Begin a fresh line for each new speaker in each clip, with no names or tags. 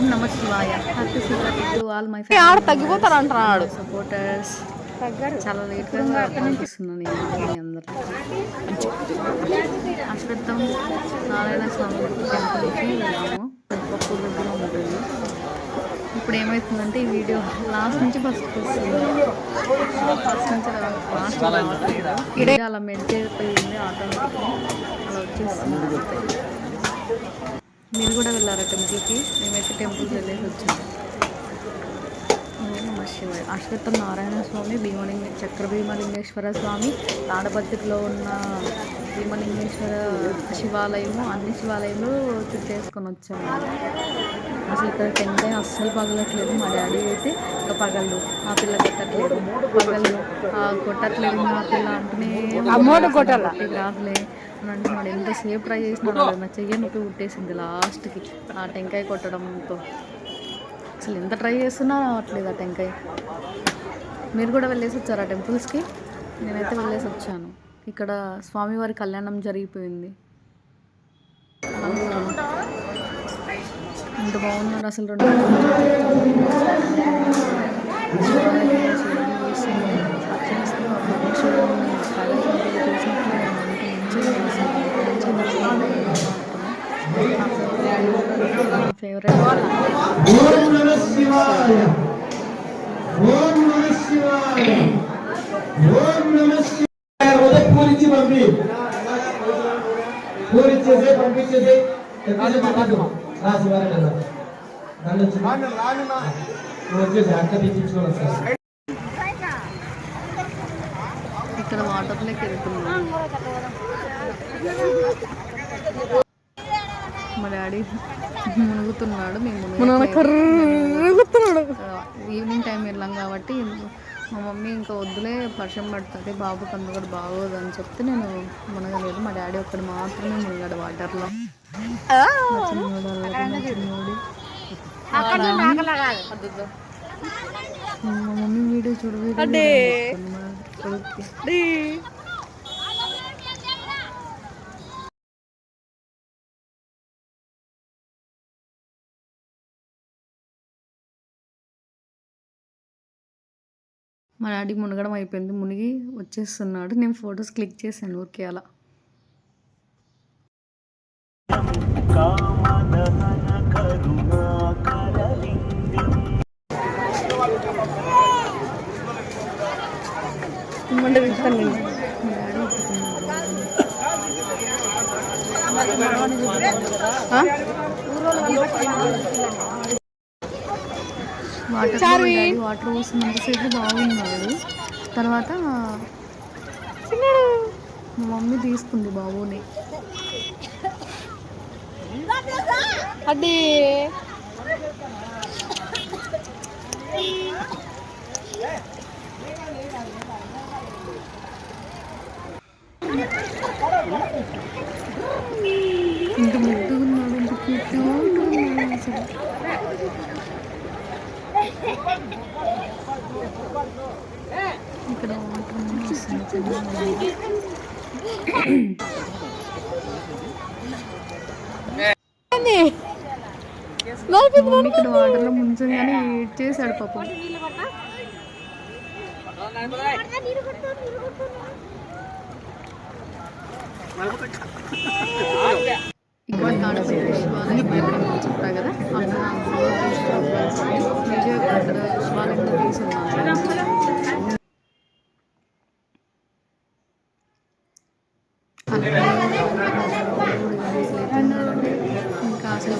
ఓం నమ శివాయ. Happy Shivaratri to all my family తగ్గిపోతారంటున్నాడు సపోర్టర్స్. చాలా లేట్గా పంపిస్తున్నాను నేను మీ అందరికి. అశ్వత్థం నారాయణ స్వామి టెంపుల్కి వెళ్ళాము. పెద్దపప్పు దగ్గర ఉంటుంది. ఇప్పుడు ఏమవుతుందంటే ఈ వీడియో లాస్ట్ నుంచి ఫస్ట్ వస్తుంది. ఫస్ట్ నుంచి లాస్ట్ రావట్లేదు. అలా మెడిటేట్ అయిపోయింది ఆటోమేటిక్గా అలా వచ్చేస్తుంది. మీరు కూడా వెళ్ళారా టెంపుల్కి? మేమైతే టెంపుల్కి వెళ్ళేసి వచ్చాము. శివాయ. అశ్వత్థం నారాయణ స్వామి, చక్ర భీమలింగేశ్వర స్వామి, తాడపత్రిలో ఉన్న భీమలింగేశ్వర శివాలయము, అన్ని శివాలయంలో చుట్టేసుకొని వచ్చాము. అసలు ఇక్కడ టెంకాయ అస్సలు పగలట్లేదు. మా డాడీ అయితే ఇంకా పగళ్ళు ఆ పిల్ల కొట్టట్లేదు, పగళ్ళు కొట్టట్లేదు మా పిల్ల అంటూనే రాదులే అని అంటున్నాడు. ఎంతసేపు ట్రై చేసినాడు నా చెయ్యి నొప్పి పుట్టేసింది లాస్ట్కి ఆ టెంకాయ కొట్టడంతో. అసలు ఎంత ట్రై చేస్తున్నా రావట్లేదు ఆ టెంకాయ. మీరు కూడా వెళ్ళేసి వచ్చారా టెంపుల్స్కి? నేనైతే వెళ్ళేసి వచ్చాను. ఇక్కడ స్వామివారి కళ్యాణం జరిగిపోయింది. ఎంత బాగున్నారు అసలు. రెండు ఫేవరెట్.
పంపించేసి
ఇక్కడ వాటర్లోకి వెళ్తున్నాం. మా డాడీ మునుగుతున్నాడు, మేము ఈవినింగ్ టైం వెళ్ళాం కాబట్టి మా మమ్మీ ఇంకా వద్దులే వర్షం పడుతుంది బాబుకి అందుకని బాగోదు అని చెప్తే నేను మునగలేదు. మా డాడీ ఒక్కడు మాత్రమే మునిగాడు వాటర్లో. మా మమ్మీ వీడియో చూడు మా డాడీ మునగడం అయిపోయింది, మునిగి వచ్చేస్తున్నాడు. నేను ఫొటోస్ క్లిక్ చేశాను ఊరికే అలా. వాటర్ పోసినంతసేపు బాగున్నాడు. తర్వాత మా మమ్మీ తీసుకుంది బాబుని.
అదే
ఇంత ముద్దుగున్నాడు, ఇంత క్యూట్గా ఉంటున్నాడు అసలు. ఇక్కడ వాటర్ వస్తుంది. మమ్మీ ఇక్కడ వాటర్లో ముంచగానే ఏడ్ చేశాడు పాపం. ఇక్కడ తాడపత్రి శివాలయం చెప్పా కదా, అక్కడ శివాలయంలో తీసుకున్నాను. ఇంకా అసలు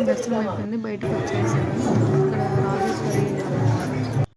దర్శనం అయిపోయింది, బయటకు వచ్చేసాను.